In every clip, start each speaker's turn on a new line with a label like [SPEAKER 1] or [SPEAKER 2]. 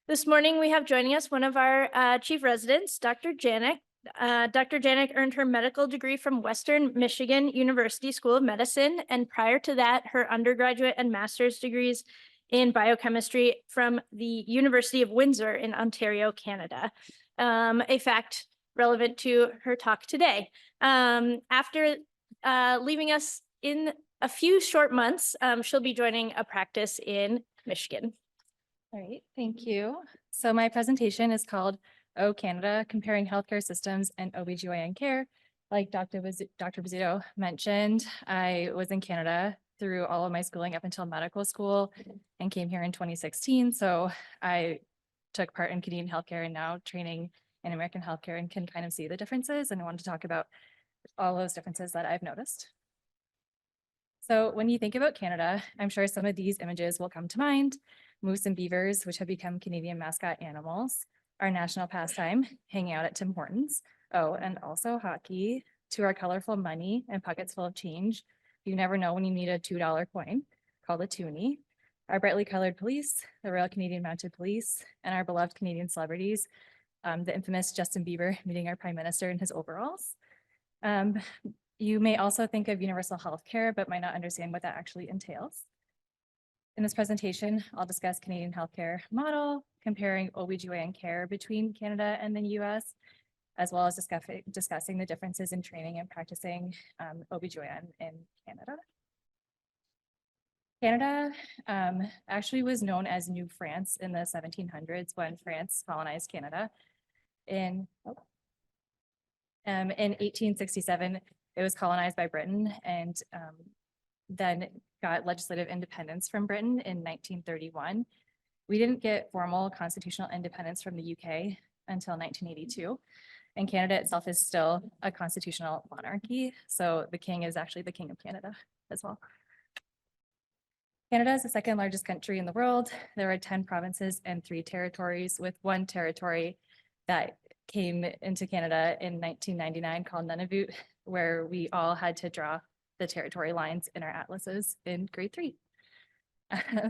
[SPEAKER 1] This morning, we have joining us one of our chief residents, Dr. Janik. Dr. Janik earned her medical degree from Western Michigan University School of Medicine, and prior to that, her undergraduate and master's degrees in biochemistry from the University of Windsor in Ontario, Canada. A fact relevant to her talk today. After leaving us in a few short months, she'll be joining a practice in Michigan.
[SPEAKER 2] All right, thank you. So my presentation is called "Oh Canada, Comparing Healthcare Systems and OBGYN Care." Like Dr. Bizzuto mentioned, I was in Canada through all of my schooling up until medical school and came here in 2016. So I took part in Canadian healthcare and now training in American healthcare and can kind of see the differences. And I wanted to talk about all those differences that I've noticed. So when you think about Canada, I'm sure some of these images will come to mind. Moose and beavers, which have become Canadian mascot animals, our national pastime, hanging out at Tim Hortons. Oh, and also hockey, to our colorful money and pockets full of change. You never know when you need a $2 coin, called a toonie. Our brightly colored police, the Royal Canadian Mounted Police, and our beloved Canadian celebrities, the infamous Justin Bieber meeting our prime minister in his overalls. You may also think of universal health care, but might not understand what that actually entails. In this presentation, I'll discuss Canadian healthcare model, comparing OBGYN care between Canada and the US, as well as discussing the differences in training and practicing OBGYN in Canada. Canada actually was known as New France in the 1700s when France colonized Canada. In 1867, it was colonized by Britain and then got legislative independence from Britain in 1931. We didn't get formal constitutional independence from the UK until 1982. And Canada itself is still a constitutional monarchy. So the king is actually the king of Canada as well. Canada is the second largest country in the world. There are 10 provinces and 3 territories, with one territory that came into Canada in 1999 called Nunavut, where we all had to draw the territory lines in our atlases in grade 3.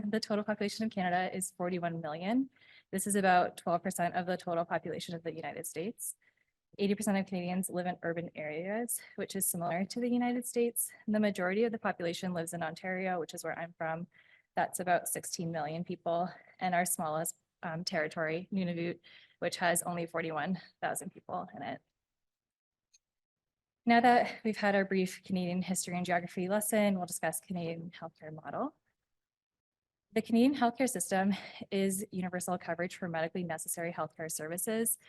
[SPEAKER 2] The total population of Canada is 41 million. This is about 12% of the total population of the United States. 80% of Canadians live in urban areas, which is similar to the United States. And the majority of the population lives in Ontario, which is where I'm from. That's about 16 million people. And our smallest territory, Nunavut, which has only 41,000 people in it. Now that we've had our brief Canadian history and geography lesson, we'll discuss Canadian healthcare model. The Canadian healthcare system is universal coverage for medically necessary healthcare services.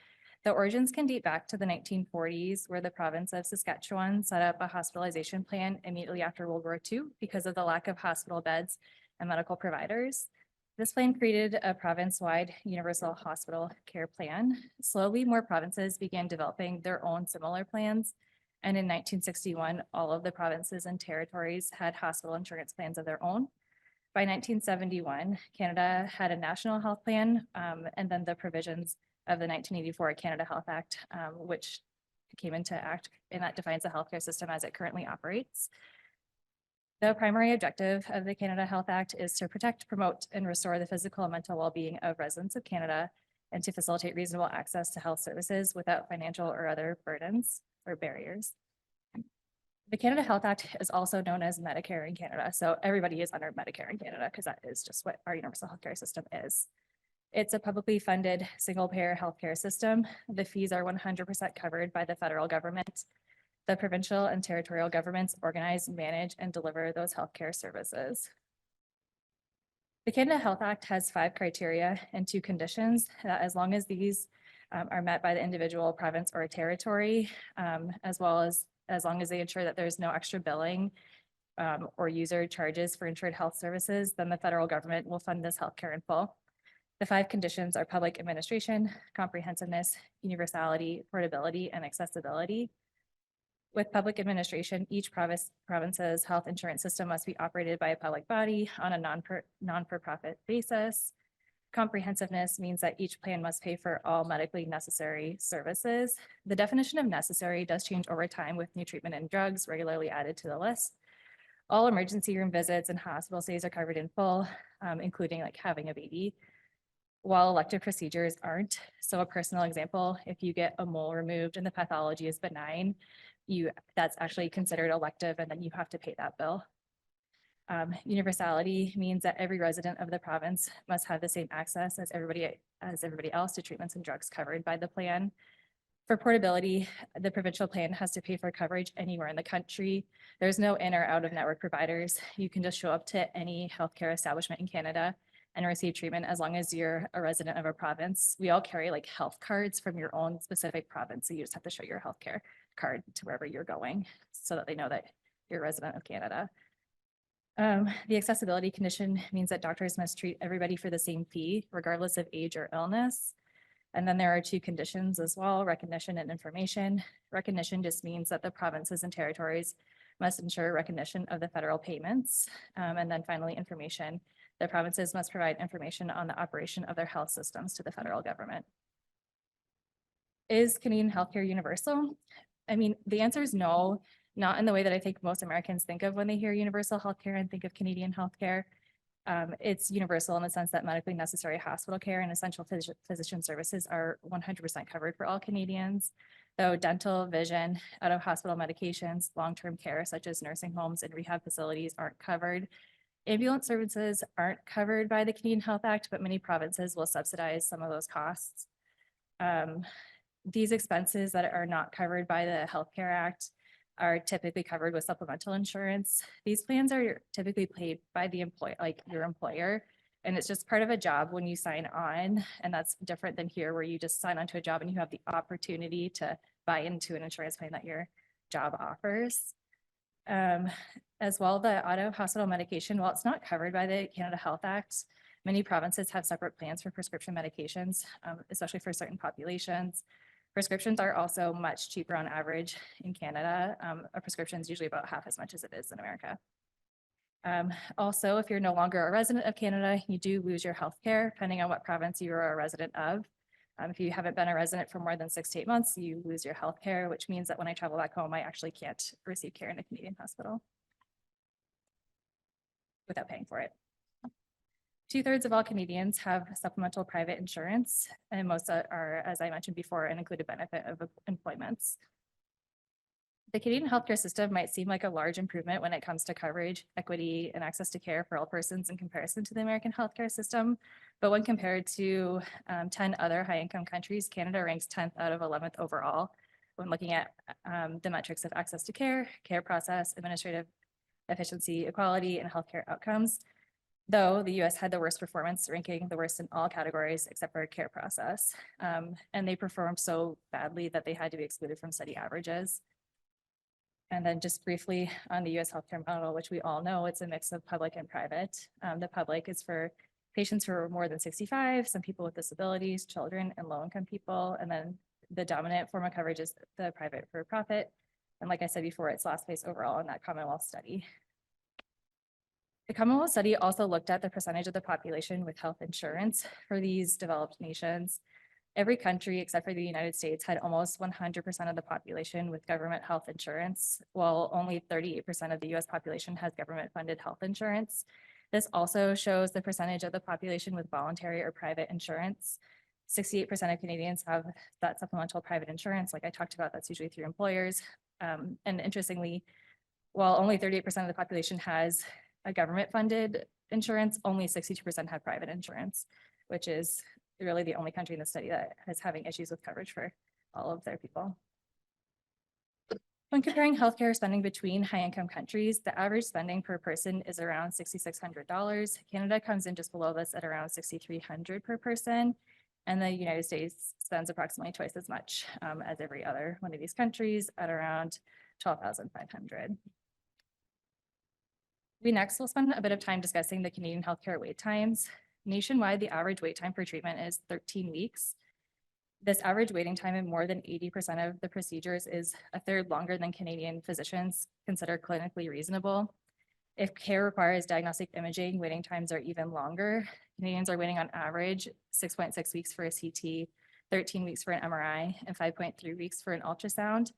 [SPEAKER 2] The origins can date back to the 1940s, where the province of Saskatchewan set up a hospitalization plan immediately after World War II because of the lack of hospital beds and medical providers. This plan created a province-wide universal hospital care plan. Slowly, more provinces began developing their own similar plans. And in 1961, all of the provinces and territories had hospital insurance plans of their own. By 1971, Canada had a national health plan, and then the provisions of the 1984 Canada Health Act, which came into act, and that defines the healthcare system as it currently operates. The primary objective of the Canada Health Act is to protect, promote, and restore the physical and mental well-being of residents of Canada and to facilitate reasonable access to health services without financial or other burdens or barriers. The Canada Health Act is also known as Medicare in Canada. So everybody is under Medicare in Canada because that is just what our universal healthcare system is. It's a publicly funded single-payer healthcare system. The fees are 100% covered by the federal government. The provincial and territorial governments organize, manage, and deliver those healthcare services. The Canada Health Act has 5 criteria and 2 conditions that, as long as these are met by the individual province or territory, as well as long as they ensure that there's no extra billing or user charges for insured health services, then the federal government will fund this healthcare in full. The 5 conditions are public administration, comprehensiveness, universality, portability, and accessibility. With public administration, each province's health insurance system must be operated by a public body on a non-for-profit basis. Comprehensiveness means that each plan must pay for all medically necessary services. The definition of necessary does change over time with new treatment and drugs regularly added to the list. All emergency room visits and hospital stays are covered in full, including like having a baby. while elective procedures aren't. So a personal example, if you get a mole removed and the pathology is benign, that's actually considered elective and then you have to pay that bill. Universality means that every resident of the province must have the same access as everybody else to treatments and drugs covered by the plan. For portability, the provincial plan has to pay for coverage anywhere in the country. There's no in or out of network providers. You can just show up to any healthcare establishment in Canada and receive treatment as long as you're a resident of a province. We all carry like health cards from your own specific province. So you just have to show your healthcare card to wherever you're going so that they know that you're a resident of Canada. The accessibility condition means that doctors must treat everybody for the same fee, regardless of age or illness. And then there are two conditions as well, recognition and information. Recognition just means that the provinces and territories must ensure recognition of the federal payments. And then finally, information. The provinces must provide information on the operation of their health systems to the federal government. Is Canadian healthcare universal? I mean, the answer is no, not in the way that I think most Americans think of when they hear universal healthcare and think of Canadian healthcare. It's universal in the sense that medically necessary hospital care and essential physician services are 100% covered for all Canadians, though dental, vision, out-of-hospital medications, long-term care such as nursing homes and rehab facilities aren't covered. Ambulance services aren't covered by the Canadian Health Act, but many provinces will subsidize some of those costs. These expenses that are not covered by the Healthcare Act are typically covered with supplemental insurance. These plans are typically paid by the employer, like your employer, and it's just part of a job when you sign on. And that's different than here where you just sign onto a job and you have the opportunity to buy into an insurance plan that your job offers. As well, the auto hospital medication, while it's not covered by the Canada Health Act, many provinces have separate plans for prescription medications, especially for certain populations. Prescriptions are also much cheaper on average in Canada. A prescription is usually about half as much as it is in America. Also, if you're no longer a resident of Canada, you do lose your health care, depending on what province you are a resident of. If you haven't been a resident for more than 6 to 8 months, you lose your health care, which means that when I travel back home, I actually can't receive care in a Canadian hospital without paying for it. 2/3 of all Canadians have supplemental private insurance, and most are, as I mentioned before, an included benefit of employments. The Canadian healthcare system might seem like a large improvement when it comes to coverage, equity, and access to care for all persons in comparison to the American healthcare system. But when compared to 10 other high-income countries, Canada ranks 10th out of 11th overall when looking at the metrics of access to care, care process, administrative efficiency, equality, and healthcare outcomes. Though the US had the worst performance, ranking the worst in all categories except for care process. And they performed so badly that they had to be excluded from study averages. And then just briefly on the US healthcare model, which we all know, it's a mix of public and private. The public is for patients who are more than 65, some people with disabilities, children, and low-income people. And then the dominant form of coverage is the private for profit. And like I said before, it's last place overall in that Commonwealth study. The Commonwealth study also looked at the percentage of the population with health insurance for these developed nations. Every country except for the United States had almost 100% of the population with government health insurance, while only 38% of the US population has government funded health insurance. This also shows the percentage of the population with voluntary or private insurance. 68% of Canadians have that supplemental private insurance. Like I talked about, that's usually through employers. And interestingly, while only 38% of the population has a government funded insurance, only 62% have private insurance, which is really the only country in the study that is having issues with coverage for all of their people. When comparing healthcare spending between high income countries, the average spending per person is around $6,600. Canada comes in just below this at around $6,300 per person. And the United States spends approximately twice as much as every other one of these countries at around $12,500. We next will spend a bit of time discussing the Canadian healthcare wait times. Nationwide, the average wait time for treatment is 13 weeks. This average waiting time in more than 80% of the procedures is a third longer than Canadian physicians consider clinically reasonable. If care requires diagnostic imaging, waiting times are even longer. Canadians are waiting on average 6.6 weeks for a CT, 13 weeks for an MRI, and 5.3 weeks for an ultrasound.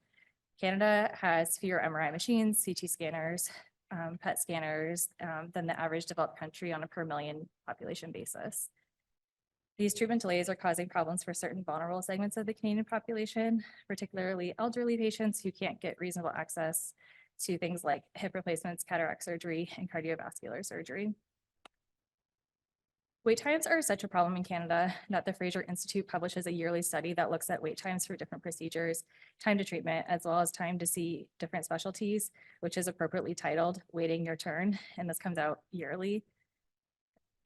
[SPEAKER 2] Canada has fewer MRI machines, CT scanners, PET scanners than the average developed country on a per million population basis. These treatment delays are causing problems for certain vulnerable segments of the Canadian population, particularly elderly patients who can't get reasonable access to things like hip replacements, cataract surgery, and cardiovascular surgery. Wait times are such a problem in Canada that the Fraser Institute publishes a yearly study that looks at wait times for different procedures, time to treatment, as well as time to see different specialties, which is appropriately titled Waiting Your Turn, and this comes out yearly.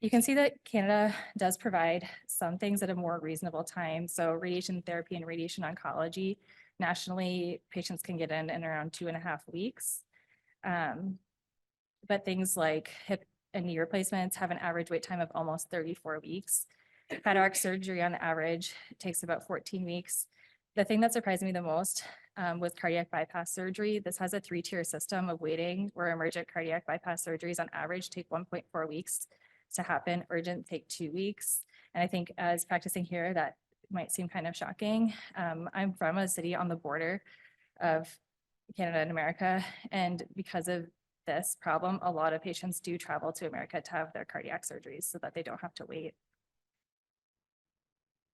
[SPEAKER 2] You can see that Canada does provide some things at a more reasonable time. So radiation therapy and radiation oncology, nationally, patients can get in around 2.5 weeks. But things like hip and knee replacements have an average wait time of almost 34 weeks. Cataract surgery on average takes about 14 weeks. The thing that surprised me the most was cardiac bypass surgery. This has a 3-tier system of waiting where emergent cardiac bypass surgeries on average take 1.4 weeks to happen, urgent take 2 weeks. And I think as practicing here, that might seem kind of shocking. I'm from a city on the border of Canada and America, and because of this problem, a lot of patients do travel to America to have their cardiac surgeries so that they don't have to wait.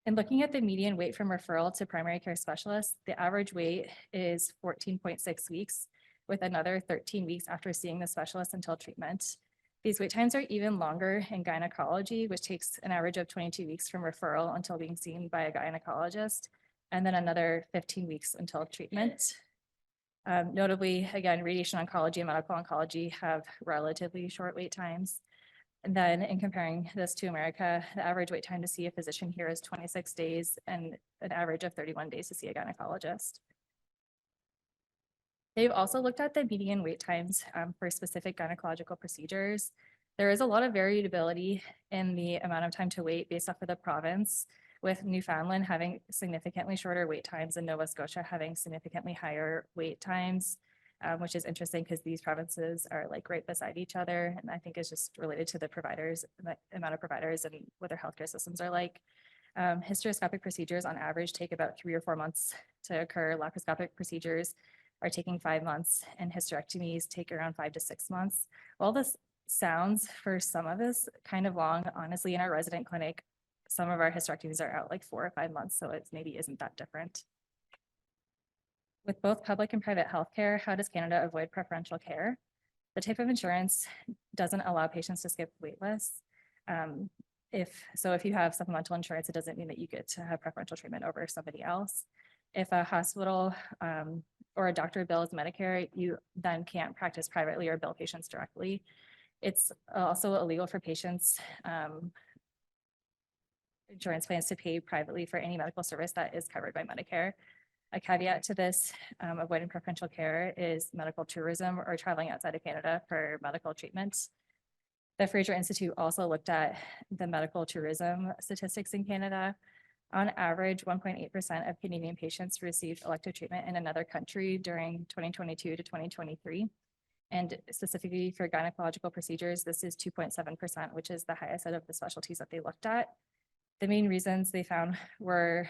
[SPEAKER 2] And looking at the median wait from referral to primary care specialists, the average wait is 14.6 weeks, with another 13 weeks after seeing the specialist until treatment. These wait times are even longer in gynecology, which takes an average of 22 weeks from referral until being seen by a gynecologist, and then another 15 weeks until treatment. Notably, again, radiation oncology and medical oncology have relatively short wait times. And then in comparing this to America, the average wait time to see a physician here is 26 days and an average of 31 days to see a gynecologist. They've also looked at the median wait times for specific gynecological procedures. There is a lot of variability in the amount of time to wait based off of the province, with Newfoundland having significantly shorter wait times and Nova Scotia having significantly higher wait times, which is interesting because these provinces are like right beside each other. And I think it's just related to the providers, the amount of providers and what their healthcare systems are like. Hysteroscopic procedures on average take about 3 or 4 months to occur. Laparoscopic procedures are taking 5 months, and hysterectomies take around 5 to 6 months. While this sounds for some of us kind of long, honestly, in our resident clinic, some of our hysterectomies are out like 4 or 5 months, so it maybe isn't that different. With both public and private healthcare, how does Canada avoid preferential care? The type of insurance doesn't allow patients to skip wait lists. If you have supplemental insurance, it doesn't mean that you get to have preferential treatment over somebody else. If a hospital or a doctor bills Medicare, you then can't practice privately or bill patients directly. It's also illegal for patients insurance plans to pay privately for any medical service that is covered by Medicare. A caveat to this, avoiding preferential care is medical tourism or traveling outside of Canada for medical treatments. The Fraser Institute also looked at the medical tourism statistics in Canada. On average, 1.8% of Canadian patients received elective treatment in another country during 2022 to 2023. And specifically for gynecological procedures, this is 2.7%, which is the highest out of the specialties that they looked at. The main reasons they found were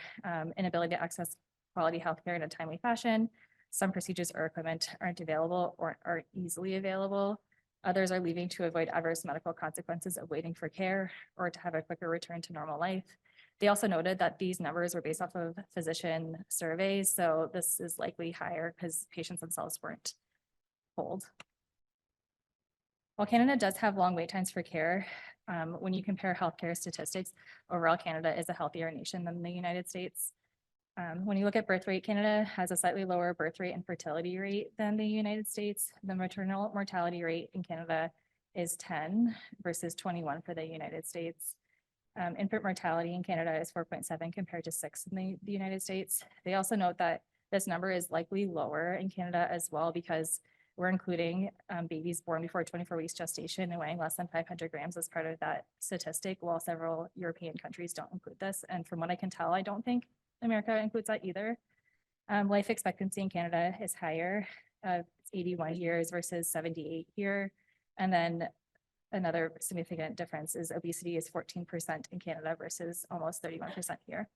[SPEAKER 2] inability to access quality healthcare in a timely fashion. Some procedures or equipment aren't available or aren't easily available. Others are leaving to avoid adverse medical consequences of waiting for care or to have a quicker return to normal life. They also noted that these numbers were based off of physician surveys, so this is likely higher because patients themselves weren't polled. While Canada does have long wait times for care, when you compare healthcare statistics, overall Canada is a healthier nation than the United States. When you look at birth rate, Canada has a slightly lower birth rate and fertility rate than the United States. The maternal mortality rate in Canada is 10 versus 21 for the United States. Infant mortality in Canada is 4.7 compared to 6 in the United States. They also note that this number is likely lower in Canada as well because we're including babies born before 24 weeks gestation and weighing less than 500 grams as part of that statistic, while several European countries don't include this. And from what I can tell, I don't think America includes that either. Life expectancy in Canada is higher. It's 81 years versus 78 here. And then another significant difference is obesity is 14% in Canada versus almost 31% here.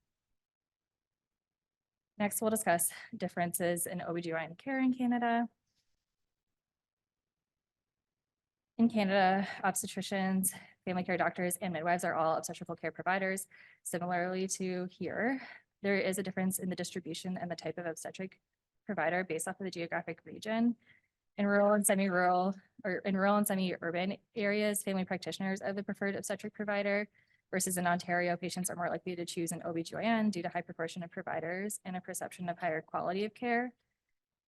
[SPEAKER 2] Next, we'll discuss differences in OB/GYN care in Canada. In Canada, obstetricians family care doctors, and midwives are all obstetrical care providers. Similarly to here, there is a difference in the distribution and the type of obstetric provider based off of the geographic region. In rural and semi-rural, or in rural and semi-urban areas, family practitioners are the preferred obstetric provider, versus in Ontario, patients are more likely to choose an OB/GYN due to high proportion of providers and a perception of higher quality of care.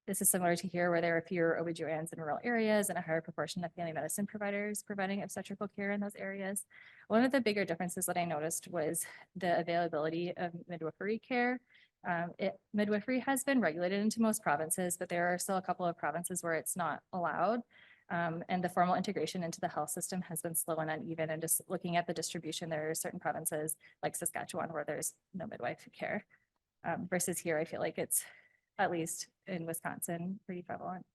[SPEAKER 2] This is similar to here, where there are fewer OB/GYNs in rural areas and a higher proportion of family medicine providers providing obstetrical care in those areas. One of the bigger differences that I noticed was the availability of midwifery care. Midwifery has been regulated into most provinces, but there are still a couple of provinces where it's not allowed. And the formal integration into the health system has been slow and uneven. And just looking at the distribution, there are certain provinces like Saskatchewan where there's no midwife care. Versus here, I feel like it's, at least in Wisconsin, pretty prevalent.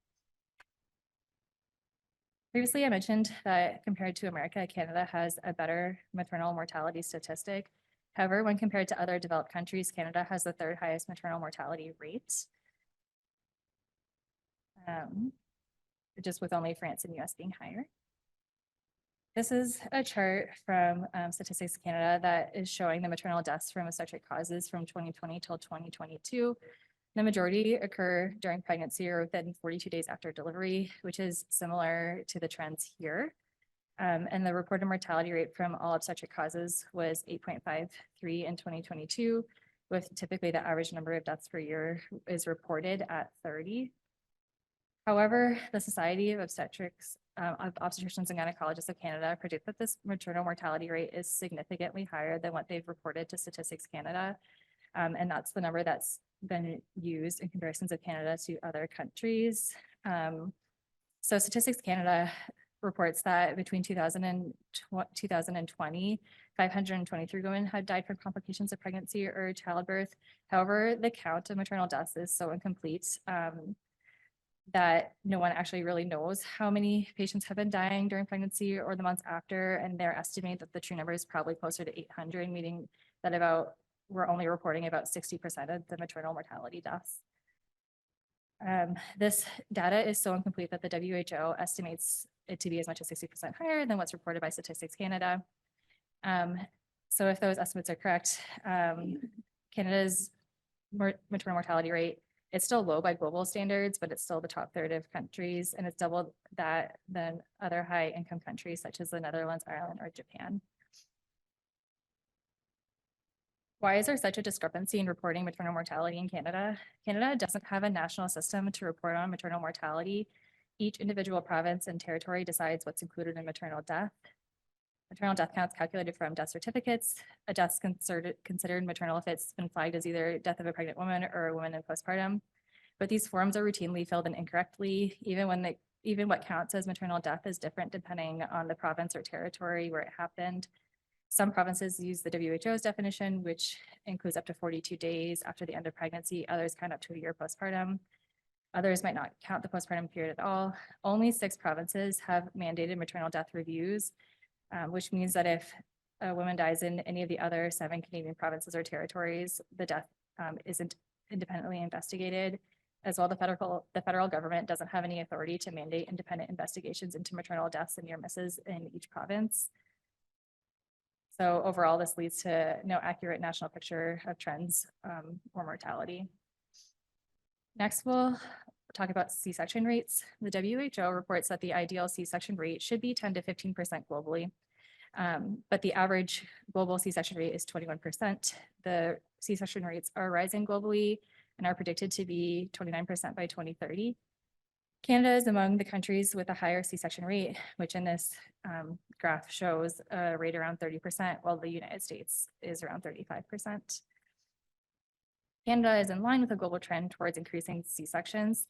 [SPEAKER 2] Previously, I mentioned that compared to America, Canada has a better maternal mortality statistic. However, when compared to other developed countries, Canada has the third highest maternal mortality rate. Just with only France and US being higher. This is a chart from Statistics Canada that is showing the maternal deaths from obstetric causes from 2020 till 2022. The majority occur during pregnancy or within 42 days after delivery, which is similar to the trends here. And the reported mortality rate from all obstetric causes was 8.53 in 2022, with typically the average number of deaths per year is reported at 30. However, the Society of Obstetricians and Gynecologists of Canada predict that this maternal mortality rate is significantly higher than what they've reported to Statistics Canada. And that's the number that's been used in comparisons of Canada to other countries. So Statistics Canada reports that between 2000 and 2020, 523 women had died from complications of pregnancy or childbirth. However, the count of maternal deaths is so incomplete that no one actually really knows how many patients have been dying during pregnancy or the months after, and they're estimating that the true number is probably closer to 800, meaning that we're only reporting about 60% of the maternal mortality deaths. This data is so incomplete that the WHO estimates it to be as much as 60% higher than what's reported by Statistics Canada. So if those estimates are correct, Canada's maternal mortality rate, it's still low by global standards, but it's still the top third of countries, and it's doubled that than other high income countries such as the Netherlands, Ireland, or Japan. Why is there such a discrepancy in reporting maternal mortality in Canada? Canada doesn't have a national system to report on maternal mortality. Each individual province and territory decides what's included in maternal death. Maternal death counts calculated from death certificates. A death considered maternal if it's been flagged as either death of a pregnant woman or a woman in postpartum. But these forms are routinely filled in incorrectly, even what counts as maternal death is different depending on the province or territory where it happened. Some provinces use the WHO's definition, which includes up to 42 days after the end of pregnancy. Others count up to a year postpartum. Others might not count the postpartum period at all. Only 6 provinces have mandated maternal death reviews, which means that if a woman dies in any of the other 7 Canadian provinces or territories, the death isn't independently investigated. As well, the federal government doesn't have any authority to mandate independent investigations into maternal deaths and near misses in each province. So overall, this leads to no accurate national picture of trends or mortality. Next, we'll talk about C-section rates. The WHO reports that the ideal C-section rate should be 10 to 15% globally, but the average global C-section rate is 21%. The C-section rates are rising globally and are predicted to be 29% by 2030. Canada is among the countries with a higher C-section rate, which in this graph shows a rate around 30%, while the United States is around 35%. Canada is in line with a global trend towards increasing C-sections.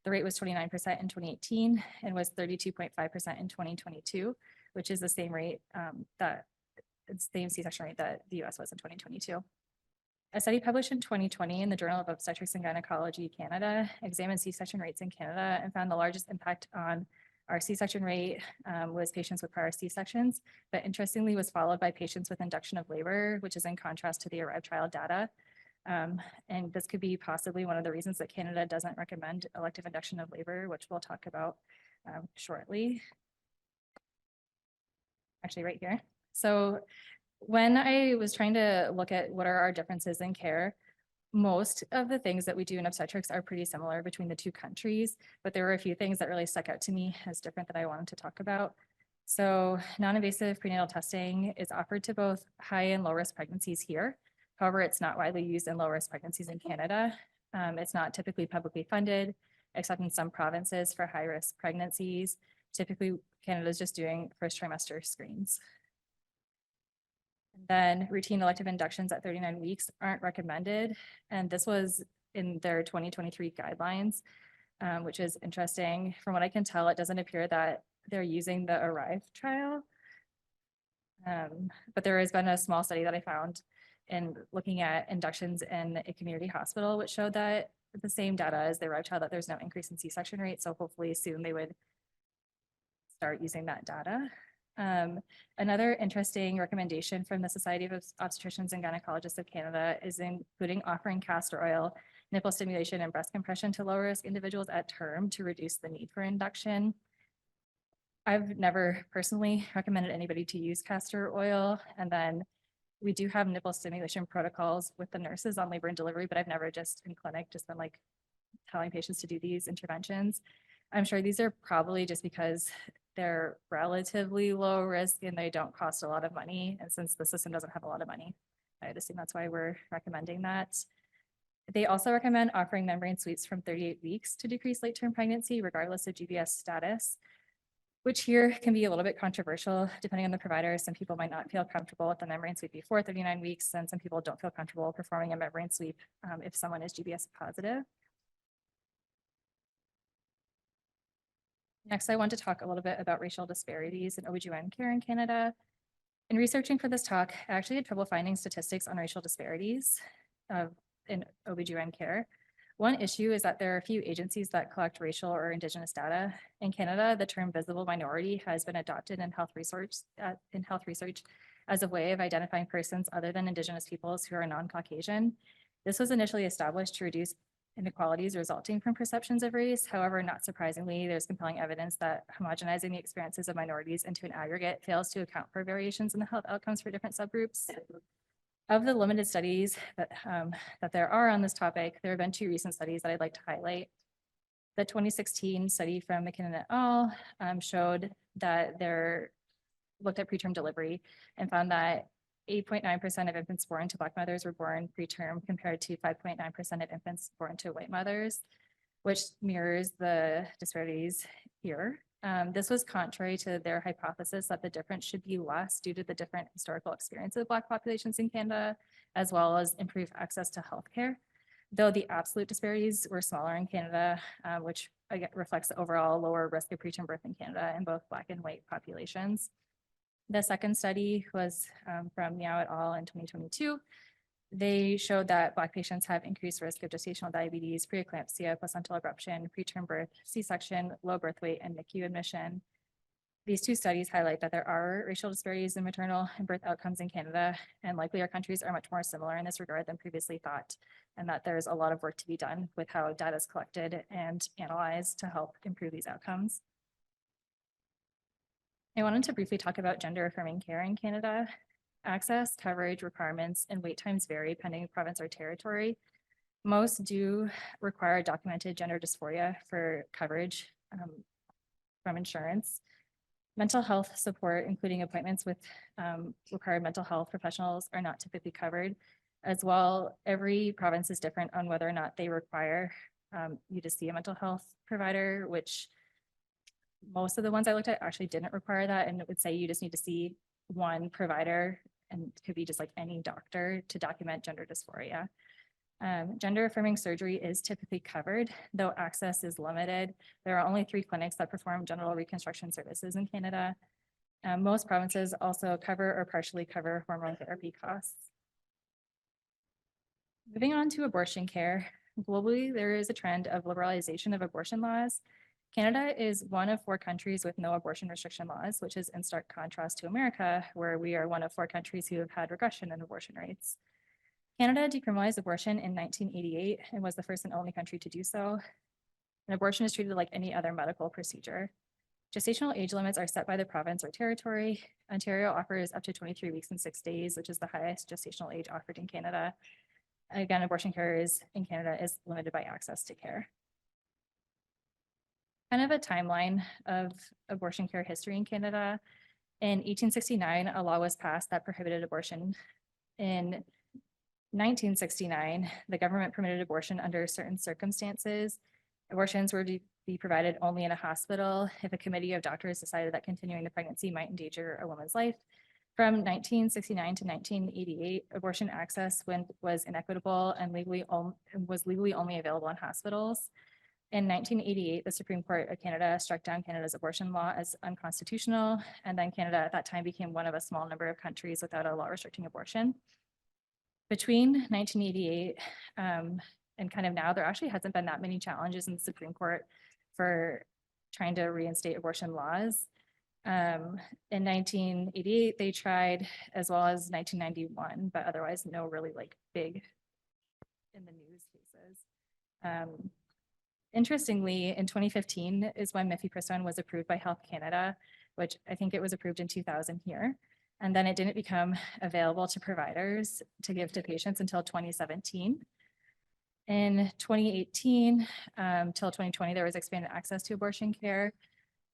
[SPEAKER 2] The rate was 29% in 2018 and was 32.5% in 2022, which is the same rate same C-section rate that the US was in 2022. A study published in 2020 in the Journal of Obstetrics and Gynecology Canada examined C-section rates in Canada and found the largest impact on our C-section rate was patients with prior C-sections, but interestingly was followed by patients with induction of labor, which is in contrast to the ARRIVE trial data. And this could be possibly one of the reasons that Canada doesn't recommend elective induction of labor, which we'll talk about shortly. actually right here. So when I was trying to look at what are our differences in care, most of the things that we do in obstetrics are pretty similar between the two countries, but there were a few things that really stuck out to me as different that I wanted to talk about. So non-invasive prenatal testing is offered to both high and low risk pregnancies here. However, it's not widely used in low risk pregnancies in Canada. It's not typically publicly funded, except in some provinces for high risk pregnancies. Typically, Canada is just doing first trimester screens. Then routine elective inductions at 39 weeks aren't recommended. And this was in their 2023 guidelines, which is interesting. From what I can tell, it doesn't appear that they're using the ARRIVE trial. But there has been a small study that I found in looking at inductions in a community hospital, which showed that the same data as the ARRIVE trial, that there's no increase in C-section rate. So hopefully soon they would start using that data. Another interesting recommendation from the Society of Obstetricians and Gynecologists of Canada is including offering castor oil, nipple stimulation, and breast compression to low risk individuals at term to reduce the need for induction. I've never personally recommended anybody to use castor oil. And then we do have nipple stimulation protocols with the nurses on labor and delivery, but I've never just in clinic just been like telling patients to do these interventions. I'm sure these are probably just because they're relatively low risk and they don't cost a lot of money. And since the system doesn't have a lot of money, I'd assume that's why we're recommending that. They also recommend offering membrane sweeps from 38 weeks to decrease late-term pregnancy, regardless of GBS status, which here can be a little bit controversial depending on the provider. Some people might not feel comfortable with the membrane sweep before 39 weeks, and some people don't feel comfortable performing a membrane sweep if someone is GBS positive. Next, I want to talk a little bit about racial disparities in OBGYN care in Canada. In researching for this talk, I actually had trouble finding statistics on racial disparities in OBGYN care. One issue is that there are a few agencies that collect racial or Indigenous data. In Canada, the term visible minority has been adopted in health research as a way of identifying persons other than Indigenous peoples who are non-Caucasian. This was initially established to reduce inequalities resulting from perceptions of race. However, not surprisingly, there's compelling evidence that homogenizing the experiences of minorities into an aggregate fails to account for variations in the health outcomes for different subgroups. Of the limited studies that there are on this topic, there have been two recent studies that I'd like to highlight. The 2016 study from McKinnon et al. Showed that they're looked at preterm delivery and found that 8.9% of infants born to Black mothers were born preterm compared to 5.9% of infants born to white mothers, which mirrors the disparities here. This was contrary to their hypothesis that the difference should be less due to the different historical experiences of Black populations in Canada, as well as improved access to healthcare. Though the absolute disparities were smaller in Canada, which again reflects the overall lower risk of preterm birth in Canada in both Black and white populations. The second study was from Meow et al. In 2022. They showed that Black patients have increased risk of gestational diabetes, preeclampsia, placental abruption, preterm birth, C-section, low birth weight, and NICU admission. These two studies highlight that there are racial disparities in maternal and birth outcomes in Canada, and likely our countries are much more similar in this regard than previously thought, and that there's a lot of work to be done with how data is collected and analyzed to help improve these outcomes. I wanted to briefly talk about gender affirming care in Canada. Access, coverage, requirements, and wait times vary depending province or territory. Most do require documented gender dysphoria for coverage from insurance. Mental health support, including appointments with required mental health professionals, are not typically covered. As well, every province is different on whether or not they require you to see a mental health provider, which most of the ones I looked at actually didn't require that, and it would say you just need to see one provider, and it could be just like any doctor, to document gender dysphoria. Gender affirming surgery is typically covered, though access is limited. There are only 3 clinics that perform genital reconstruction services in Canada. Most provinces also cover or partially cover hormone therapy costs. Moving on to abortion care, globally, there is a trend of liberalization of abortion laws. Canada is one of 4 countries with no abortion restriction laws, which is in stark contrast to America, where we are one of 4 countries who have had regression in abortion rates. Canada decriminalized abortion in 1988 and was the first and only country to do so. And abortion is treated like any other medical procedure. Gestational age limits are set by the province or territory. Ontario offers up to 23 weeks and 6 days, which is the highest gestational age offered in Canada. Again, abortion care in Canada is limited by access to care. Kind of a timeline of abortion care history in Canada. In 1869, a law was passed that prohibited abortion. In 1969, the government permitted abortion under certain circumstances. Abortions were to be provided only in a hospital if a committee of doctors decided that continuing the pregnancy might endanger a woman's life. From 1969 to 1988, abortion access was inequitable and was legally only available in hospitals. In 1988, the Supreme Court of Canada struck down Canada's abortion law as unconstitutional, and then Canada at that time became one of a small number of countries without a law restricting abortion. Between 1988 and kind of now, there actually hasn't been that many challenges in the Supreme Court for trying to reinstate abortion laws. In 1988, they tried, as well as 1991, but otherwise no really like big in the news cases. Interestingly, in 2015 is when mifepristone was approved by Health Canada, which I think it was approved in 2000 here. And then it didn't become available to providers to give to patients until 2017. In 2018 till 2020, there was expanded access to abortion care.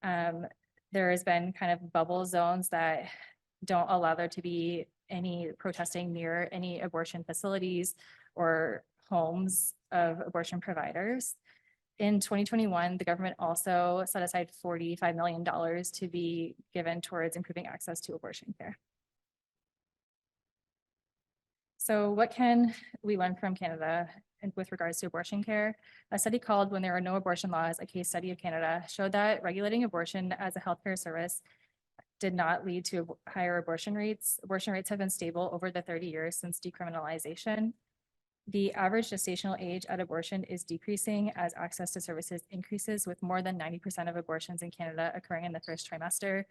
[SPEAKER 2] There has been kind of bubble zones that don't allow there to be any protesting near any abortion facilities or homes of abortion providers. In 2021, the government also set aside $45 million to be given towards improving access to abortion care. So what can we learn from Canada with regards to abortion care? A study called "When There Are No Abortion Laws, a Case Study of Canada" showed that regulating abortion as a healthcare service did not lead to higher abortion rates. Abortion rates have been stable over the 30 years since decriminalization. The average gestational age at abortion is decreasing as access to services increases, with more than 90% of abortions in Canada occurring in the first trimester.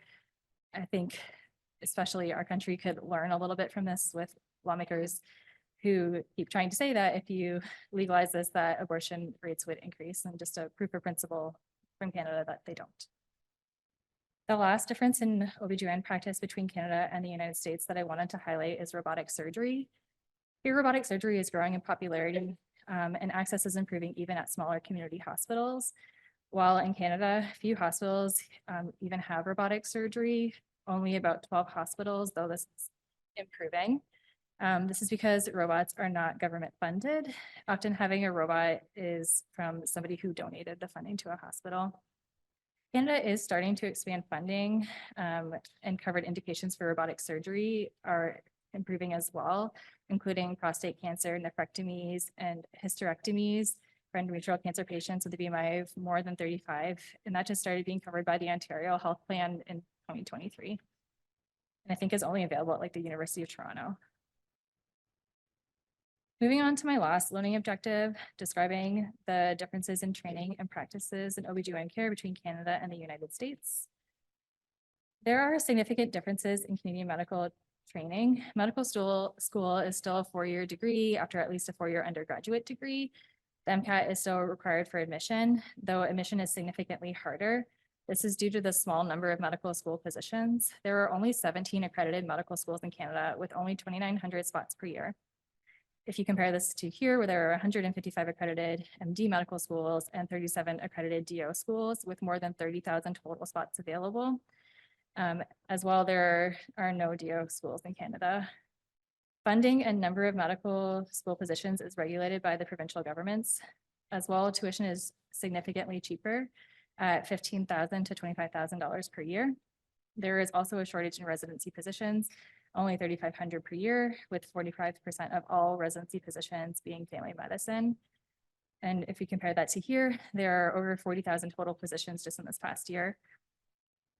[SPEAKER 2] I think especially our country could learn a little bit from this, with lawmakers who keep trying to say that if you legalize this, that abortion rates would increase, and just a proof of principle from Canada that they don't. The last difference in OB/GYN practice between Canada and the United States that I wanted to highlight is robotic surgery. Here, robotic surgery is growing in popularity, and access is improving even at smaller community hospitals. While in Canada, few hospitals even have robotic surgery, only about 12 hospitals, though this is improving. This is because robots are not government funded. Often having a robot is from somebody who donated the funding to a hospital. Canada is starting to expand funding, and covered indications for robotic surgery are improving as well, including prostate cancer, nephrectomies, and hysterectomies for endometrial cancer patients with a BMI of more than 35. And that just started being covered by the Ontario Health Plan in 2023. And I think is only available at like the University of Toronto. Moving on to my last learning objective, describing the differences in training and practices in OB/GYN care between Canada and the United States. There are significant differences in Canadian medical training. Medical school is still a 4-year degree after at least a 4-year undergraduate degree. The MCAT is still required for admission, though admission is significantly harder. This is due to the small number of medical school positions. There are only 17 accredited medical schools in Canada with only 2,900 spots per year. If you compare this to here, where there are 155 accredited MD medical schools and 37 accredited DO schools with more than 30,000 total spots available. As well, there are no DO schools in Canada. Funding and number of medical school positions is regulated by the provincial governments. As well, tuition is significantly cheaper at $15,000 to $25,000 per year. There is also a shortage in residency positions, only 3,500 per year, with 45% of all residency positions being family medicine. And if you compare that to here, there are over 40,000 total positions just in this past year.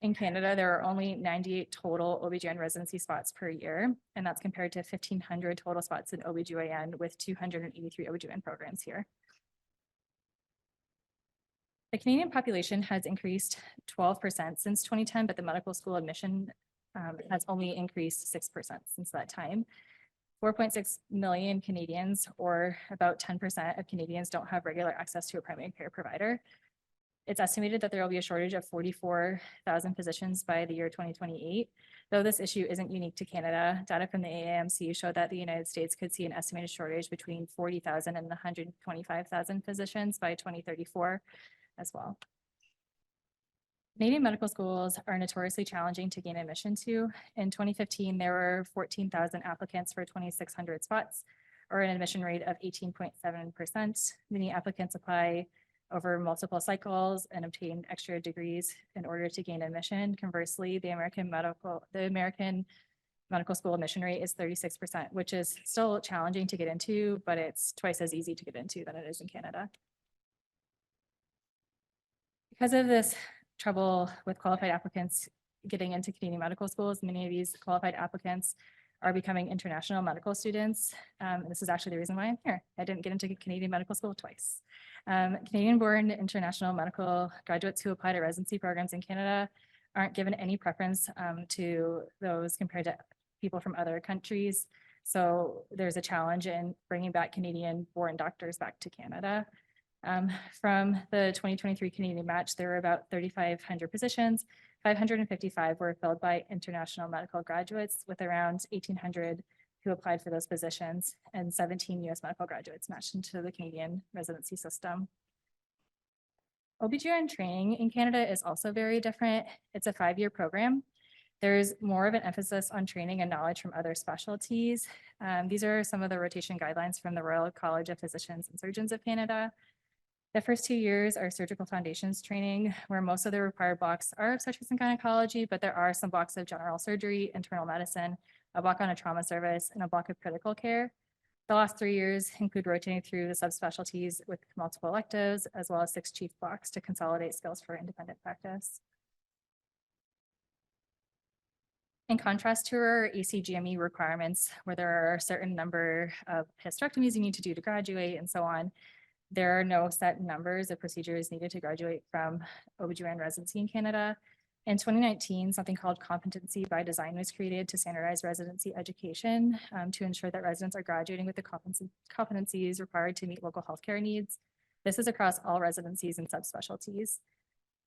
[SPEAKER 2] In Canada, there are only 98 total OB/GYN residency spots per year, and that's compared to 1,500 total spots in OB/GYN with 283 OB/GYN programs here. The Canadian population has increased 12% since 2010, but the medical school admission has only increased 6% since that time. 4.6 million Canadians, or about 10% of Canadians, don't have regular access to a primary care provider. It's estimated that there will be a shortage of 44,000 physicians by the year 2028. Though this issue isn't unique to Canada, data from the AAMC showed that the United States could see an estimated shortage between 40,000 and 125,000 physicians by 2034 as well. Canadian medical schools are notoriously challenging to gain admission to. In 2015, there were 14,000 applicants for 2,600 spots, or an admission rate of 18.7%. Many applicants apply over multiple cycles and obtain extra degrees in order to gain admission. Conversely, the American medical school admission rate is 36%, which is still challenging to get into, but it's twice as easy to get into than it is in Canada. Because of this trouble with qualified applicants getting into Canadian medical schools, many of these qualified applicants are becoming international medical students. And this is actually the reason why I'm here. I didn't get into Canadian medical school twice. Canadian-born international medical graduates who apply to residency programs in Canada aren't given any preference to those compared to people from other countries. So there's a challenge in bringing back Canadian-born doctors back to Canada. From the 2023 Canadian batch, there were about 3,500 positions. 555 were filled by international medical graduates, with around 1,800 who applied for those positions, and 17 US medical graduates matched into the Canadian residency system. OBGYN training in Canada is also very different. It's a 5-year program. There's more of an emphasis on training and knowledge from other specialties. These are some of the rotation guidelines from the Royal College of Physicians and Surgeons of Canada. The first 2 years are surgical foundations training, where most of the required blocks are obstetrics and gynecology, but there are some blocks of general surgery, internal medicine, a block on a trauma service, and a block of critical care. The last 3 years include rotating through the subspecialties with multiple electives, as well as 6 chief blocks to consolidate skills for independent practice. In contrast to our ACGME requirements, where there are a certain number of hysterectomies you need to do to graduate and so on, there are no set numbers of procedures needed to graduate from OBGYN residency in Canada. In 2019, something called Competency by Design was created to standardize residency education to ensure that residents are graduating with the competencies required to meet local healthcare needs. This is across all residencies and subspecialties.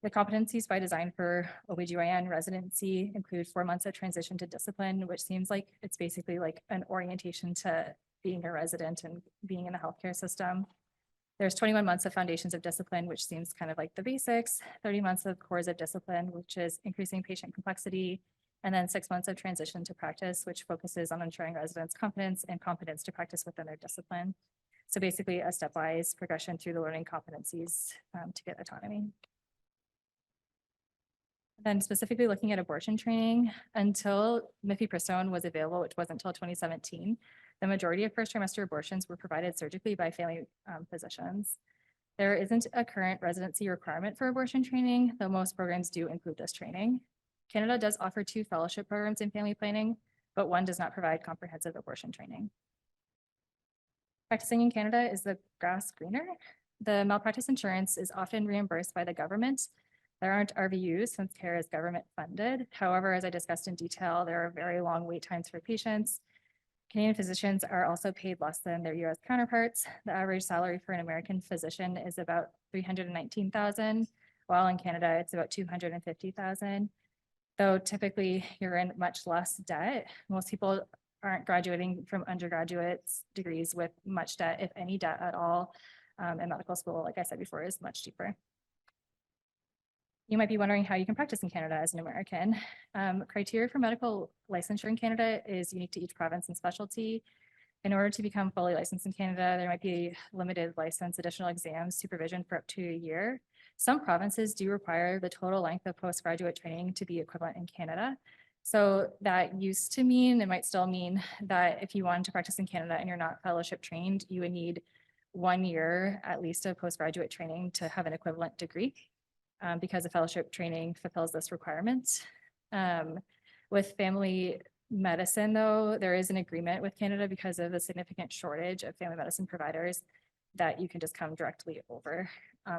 [SPEAKER 2] The competencies by design for OBGYN residency include 4 months of transition to discipline, which seems like it's basically like an orientation to being a resident and being in the healthcare system. There's 21 months of foundations of discipline, which seems kind of like the basics, 30 months of cores of discipline, which is increasing patient complexity, and then 6 months of transition to practice, which focuses on ensuring residents' competence and competence to practice within their discipline. So basically a stepwise progression through the learning competencies to get autonomy. Then specifically looking at abortion training, until mifepristone was available, which wasn't until 2017, the majority of first trimester abortions were provided surgically by family physicians. There isn't a current residency requirement for abortion training, though most programs do include this training. Canada does offer 2 fellowship programs in family planning, but one does not provide comprehensive abortion training. Practicing in Canada is the grass greener. The malpractice insurance is often reimbursed by the government. There aren't RVUs since care is government funded. However, as I discussed in detail, there are very long wait times for patients. Canadian physicians are also paid less than their US counterparts. The average salary for an American physician is about $319,000, while in Canada it's about $250,000. Though typically you're in much less debt. Most people aren't graduating from undergraduate degrees with much debt, if any debt at all. And medical school, like I said before, is much cheaper. You might be wondering how you can practice in Canada as an American. Criteria for medical licensure in Canada is unique to each province and specialty. In order to become fully licensed in Canada, there might be limited license, additional exams, supervision for up to a year. Some provinces do require the total length of postgraduate training to be equivalent in Canada. So that used to mean, it might still mean, that if you wanted to practice in Canada and you're not fellowship trained, you would need 1 year at least of postgraduate training to have an equivalent degree. Because the fellowship training fulfills this requirement. With family medicine, though, there is an agreement with Canada because of the significant shortage of family medicine providers that you can just come directly over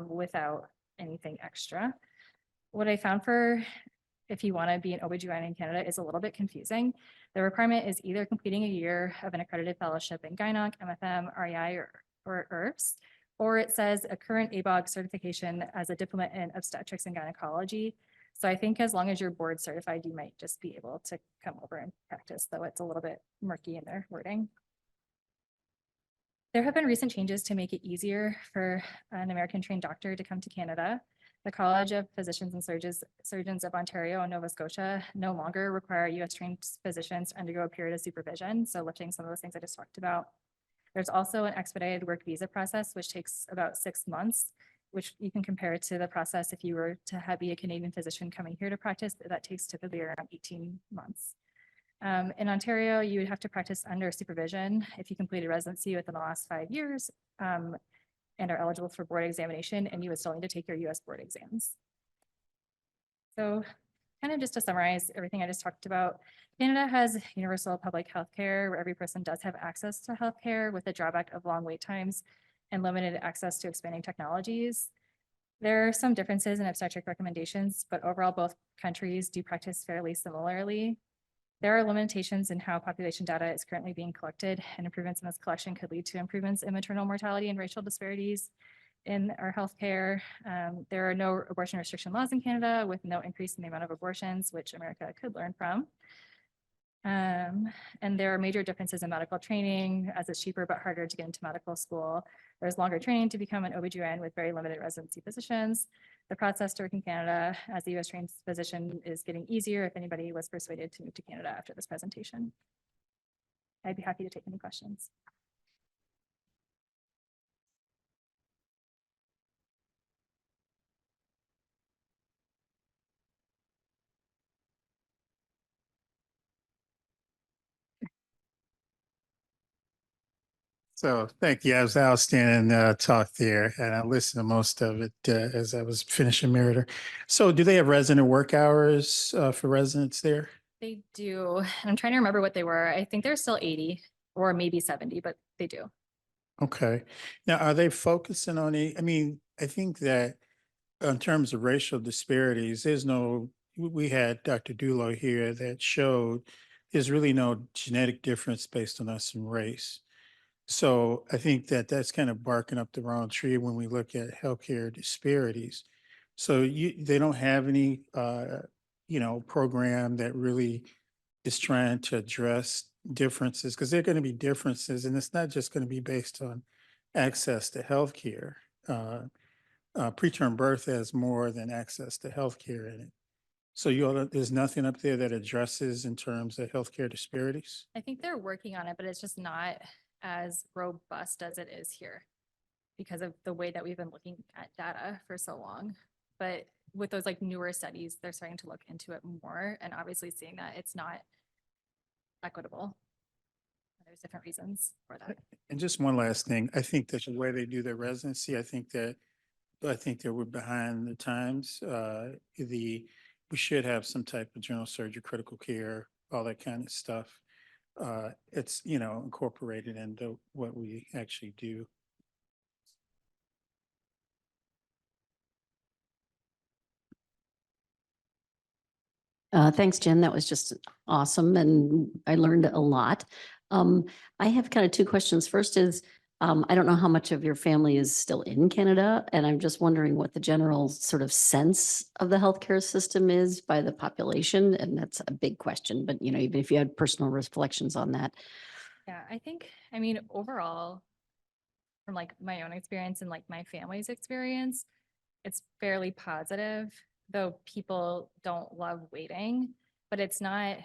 [SPEAKER 2] without anything extra. What I found for if you want to be an OBGYN in Canada is a little bit confusing. The requirement is either completing a year of an accredited fellowship in Gynonc, MFM, REI, or IRFs, or it says a current ABOG certification as a diploma in obstetrics and gynecology. So I think as long as you're board certified, you might just be able to come over and practice, though it's a little bit murky in their wording. There have been recent changes to make it easier for an American trained doctor to come to Canada. The College of Physicians and Surgeons of Ontario and Nova Scotia no longer require US trained physicians to undergo a period of supervision. So lifting some of those things I just talked about. There's also an expedited work visa process, which takes about 6 months, which you can compare to the process if you were to be a Canadian physician coming here to practice, that takes typically around 18 months. In Ontario, you would have to practice under supervision if you completed residency within the last 5 years and are eligible for board examination, and you would still need to take your US board exams. So kind of just to summarize everything I just talked about, Canada has universal public health care where every person does have access to healthcare with the drawback of long wait times and limited access to expanding technologies. There are some differences in obstetric recommendations, but overall both countries do practice fairly similarly. There are limitations in how population data is currently being collected, and improvements in this collection could lead to improvements in maternal mortality and racial disparities in our healthcare. There are no abortion restriction laws in Canada, with no increase in the amount of abortions, which America could learn from. And there are major differences in medical training, as it's cheaper but harder to get into medical school. There's longer training to become an OBGYN with very limited residency positions. The process to work in Canada as a US trained physician is getting easier if anybody was persuaded to move to Canada after this presentation. I'd be happy to take any questions.
[SPEAKER 3] So thank you. I was outstanding talk there, and I listened to most of it as I was finishing Meritor. So do they have resident work hours for residents there?
[SPEAKER 2] They do. And I'm trying to remember what they were. I think they're still 80 or maybe 70, but they do.
[SPEAKER 3] Okay. Now, are they focusing on I mean, I think that in terms of racial disparities, we had Dr. Dulo here that showed there's really no genetic difference based on us and race. So I think that that's kind of barking up the wrong tree when we look at healthcare disparities. So they don't have any, program that really is trying to address differences, because there are going to be differences, and it's not just going to be based on access to healthcare. Preterm birth has more than access to healthcare in it. So there's nothing up there that addresses in terms of healthcare disparities?
[SPEAKER 2] I think they're working on it, but it's just not as robust as it is here because of the way that we've been looking at data for so long. But with those like newer studies, they're starting to look into it more and obviously seeing that it's not equitable. There's different reasons for that.
[SPEAKER 3] And just one last thing, I think that the way they do their residency, I think that we're behind the times. We should have some type of general surgery, critical care, all that kind of stuff. It's, incorporated into what we actually do.
[SPEAKER 4] Thanks, Jen. That was just awesome, and I learned a lot. I have kind of two questions. First is, I don't know how much of your family is still in Canada, and I'm just wondering what the general sort of sense of the healthcare system is by the population, and that's a big question, but even if you had personal reflections on that.
[SPEAKER 2] Yeah, I mean, overall, from like my own experience and like my family's experience, it's fairly positive, though people don't love waiting, but it's not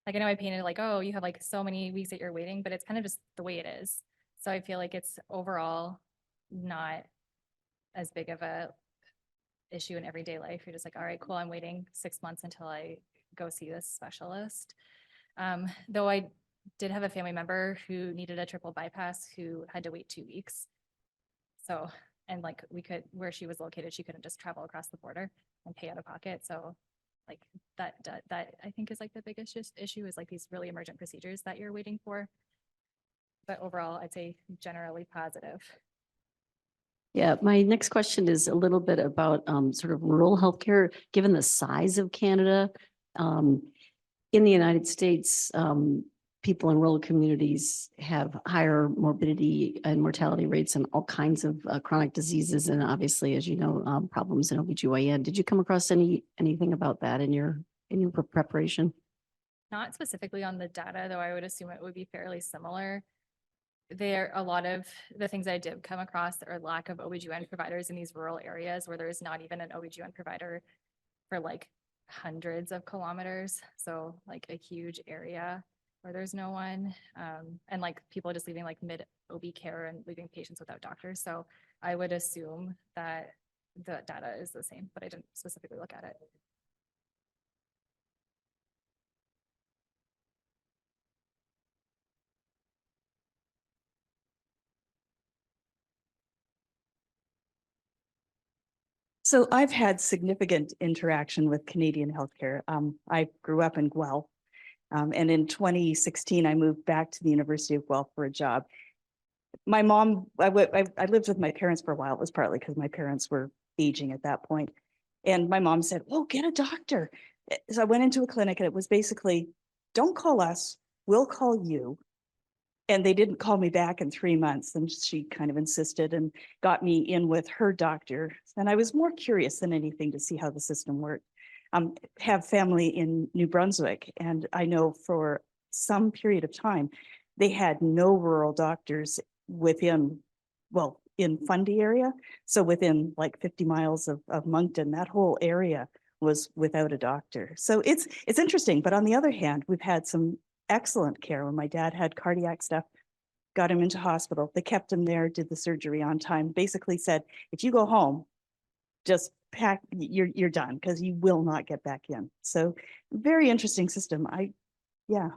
[SPEAKER 2] like, I know I painted like, oh, you have like so many weeks that you're waiting, but it's kind of just the way it is. So I feel like it's overall not as big of a issue in everyday life. You're just like, all right, cool. I'm waiting 6 months until I go see this specialist. Though I did have a family member who needed a triple bypass who had to wait 2 weeks. So, and like where she was located, she couldn't just travel across the border and pay out of pocket. So like that I think is like the biggest issue is like these really emergent procedures that you're waiting for. But overall, I'd say generally positive.
[SPEAKER 4] Yeah, my next question is a little bit about sort of rural healthcare, given the size of Canada. In the United States, people in rural communities have higher morbidity and mortality rates and all kinds of chronic diseases. And obviously, as you know, problems in OBGYN. Did you come across anything about that in your preparation?
[SPEAKER 2] Not specifically on the data, though I would assume it would be fairly similar. There a lot of the things I did come across are lack of OBGYN providers in these rural areas where there is not even an OBGYN provider for like hundreds of kilometers. So like a huge area where there's no one. And like people just leaving like mid OB care and leaving patients without doctors. So I would assume that the data is the same, but I didn't specifically look at it.
[SPEAKER 5] So I've had significant interaction with Canadian healthcare. I grew up in Guelph, and in 2016, I moved back to the University of Guelph for a job. My mom, I lived with my parents for a while. It was partly because my parents were aging at that point. And my mom said, "Oh, get a doctor." So I went into a clinic and it was basically, "Don't call us, we'll call you." And they didn't call me back in 3 months. And she kind of insisted and got me in with her doctor. And I was more curious than anything to see how the system worked. Have family in New Brunswick, and I know for some period of time, they had no rural doctors within, well, in Fundy area. So within like 50 miles of Moncton, that whole area was without a doctor. So it's interesting. But on the other hand, we've had some excellent care. When my dad had cardiac stuff, got him into hospital. They kept him there, did the surgery on time, basically said, if you go home, just pack, you're done, because you will not get back in. So very interesting system. Yeah.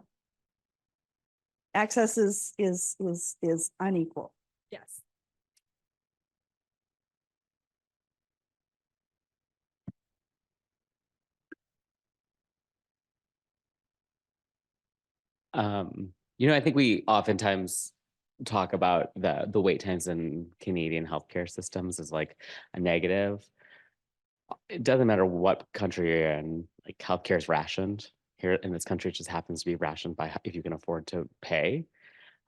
[SPEAKER 5] Access is unequal.
[SPEAKER 2] Yes.
[SPEAKER 6] I think we oftentimes talk about the wait times in Canadian healthcare systems as like a negative. It doesn't matter what country you're in, like healthcare is rationed. Here in this country, it just happens to be rationed by if you can afford to pay.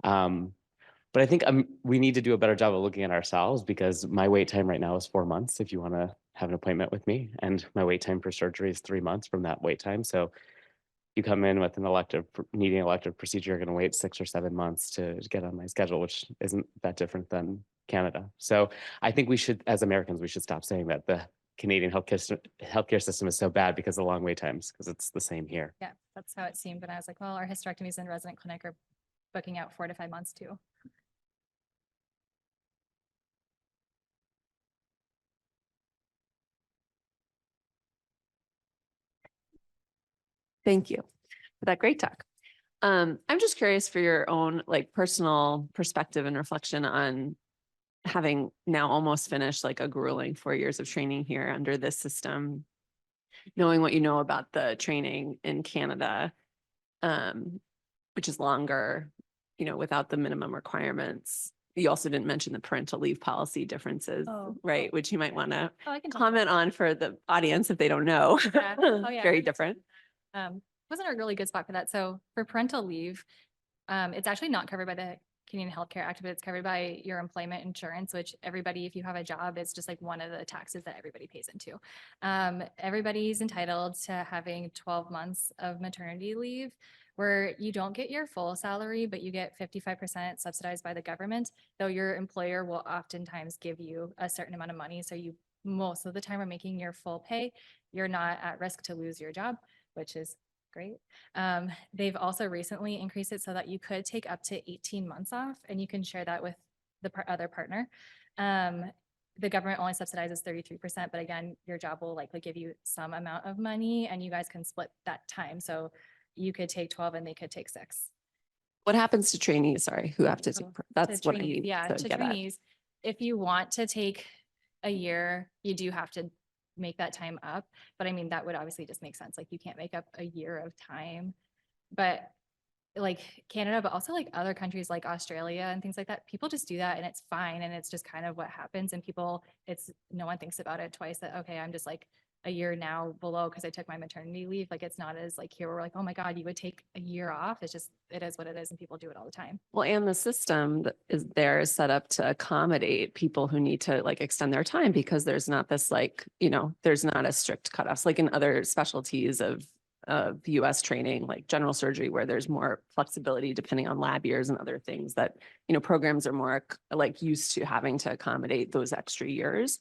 [SPEAKER 6] But I think we need to do a better job of looking at ourselves, because my wait time right now is 4 months if you want to have an appointment with me. And my wait time for surgery is 3 months from that wait time. So you come in with needing an elective procedure, you're going to wait 6 or 7 months to get on my schedule, which isn't that different than Canada. So I think we should, as Americans, we should stop saying that the Canadian healthcare system is so bad because of long wait times, because it's the same here.
[SPEAKER 2] Yeah, that's how it seemed. But I was like, well, our hysterectomies in resident clinic are booking out 4 to 5 months too.
[SPEAKER 7] Thank you for that great talk. I'm just curious for your own like personal perspective and reflection on having now almost finished like a grueling 4 years of training here under this system, knowing what you know about the training in Canada, which is longer, without the minimum requirements. You also didn't mention the parental leave policy differences, right? Which you might want to
[SPEAKER 2] I can
[SPEAKER 7] comment on for the audience if they don't know.
[SPEAKER 2] Yeah. Oh, yeah.
[SPEAKER 7] Very different.
[SPEAKER 2] Wasn't a really good spot for that. So for parental leave, it's actually not covered by the Canadian Healthcare Act, but it's covered by your employment insurance, which everybody, if you have a job, it's just like one of the taxes that everybody pays into. Everybody's entitled to having 12 months of maternity leave, where you don't get your full salary, but you get 55% subsidized by the government, though your employer will oftentimes give you a certain amount of money. So you most of the time are making your full pay. You're not at risk to lose your job, which is great. They've also recently increased it so that you could take up to 18 months off, and you can share that with the other partner. The government only subsidizes 33%, but again, your job will likely give you some amount of money, and you guys can split that time. So you could take 12 and they could take 6.
[SPEAKER 7] What happens to trainees? Sorry, who have to take, that's
[SPEAKER 2] To
[SPEAKER 7] what I
[SPEAKER 2] trainees,
[SPEAKER 7] need
[SPEAKER 2] yeah,
[SPEAKER 7] to
[SPEAKER 2] to
[SPEAKER 7] get at.
[SPEAKER 2] trainees. If you want to take a year, you do have to make that time up. But I mean, that would obviously just make sense. Like you can't make up a year of time, but like Canada, but also like other countries like Australia and things like that, people just do that and it's fine. And it's just kind of what happens. And people, no one thinks about it twice that, okay, I'm just like a year now below because I took my maternity leave. Like it's not as like here where we're like, oh my God, you would take a year off. It's just, it is what it is and people do it all the time.
[SPEAKER 7] Well, and the system that is there is set up to accommodate people who need to like extend their time because there's not this like, there's not a strict cutoffs like in other specialties of US training, like general surgery, where there's more flexibility depending on lab years and other things that, programs are more like used to having to accommodate those extra years.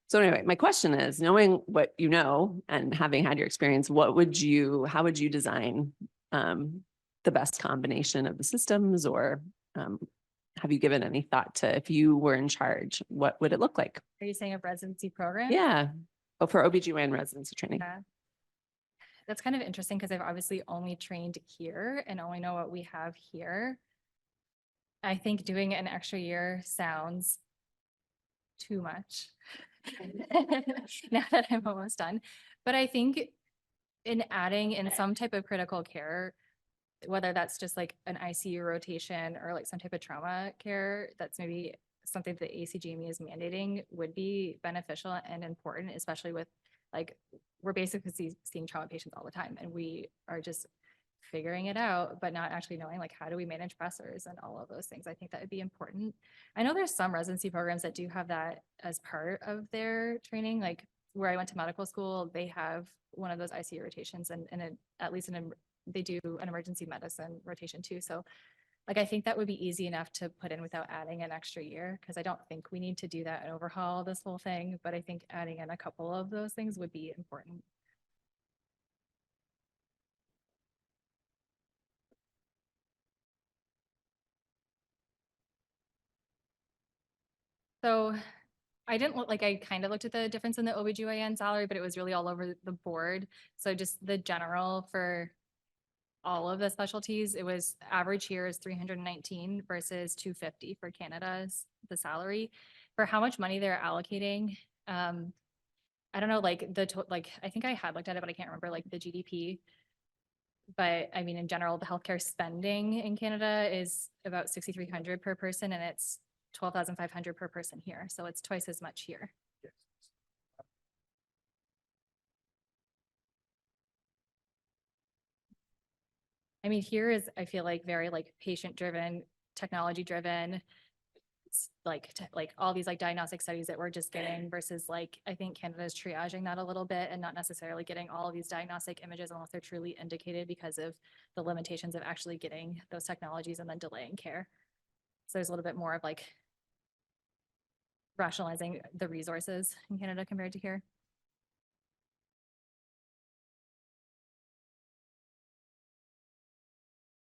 [SPEAKER 7] So anyway, my question is, knowing what you know and having had your experience, how would you design the best combination of the systems, or have you given any thought to if you were in charge, what would it look like?
[SPEAKER 2] Are you saying a residency program?
[SPEAKER 7] Yeah. Oh, for OBGYN residency training.
[SPEAKER 2] Yeah. That's kind of interesting because I've obviously only trained here and only know what we have here. I think doing an extra year sounds too much. Now that I'm almost done. But I think in adding in some type of critical care, whether that's just like an ICU rotation or like some type of trauma care, that's maybe something that ACGME is mandating, would be beneficial and important, especially with like, we're basically seeing trauma patients all the time and we are just figuring it out, but not actually knowing like, how do we manage pressors and all of those things. I think that would be important. I know there's some residency programs that do have that as part of their training. Like where I went to medical school, they have one of those ICU rotations and at least they do an emergency medicine rotation too. So like, I think that would be easy enough to put in without adding an extra year, because I don't think we need to do that and overhaul this whole thing. But I think adding in a couple of those things would be important. So I didn't look like, I kind of looked at the difference in the OBGYN salary, but it was really all over the board. So just the general for all of the specialties, it was average here is 319 versus 250 for Canada's the salary. For how much money they're allocating, I don't know, like I think I had looked at it, but I can't remember like the GDP. But I mean, in general, the healthcare spending in Canada is about 6,300 per person, and it's 12,500 per person here. So it's twice as much here. I mean, here is, I feel like very like patient driven, technology driven, like all these like diagnostic studies that we're just getting versus like, I think Canada is triaging that a little bit and not necessarily getting all of these diagnostic images unless they're truly indicated because of the limitations of actually getting those technologies and then delaying care. So there's a little bit more of like rationalizing the resources in Canada compared to here.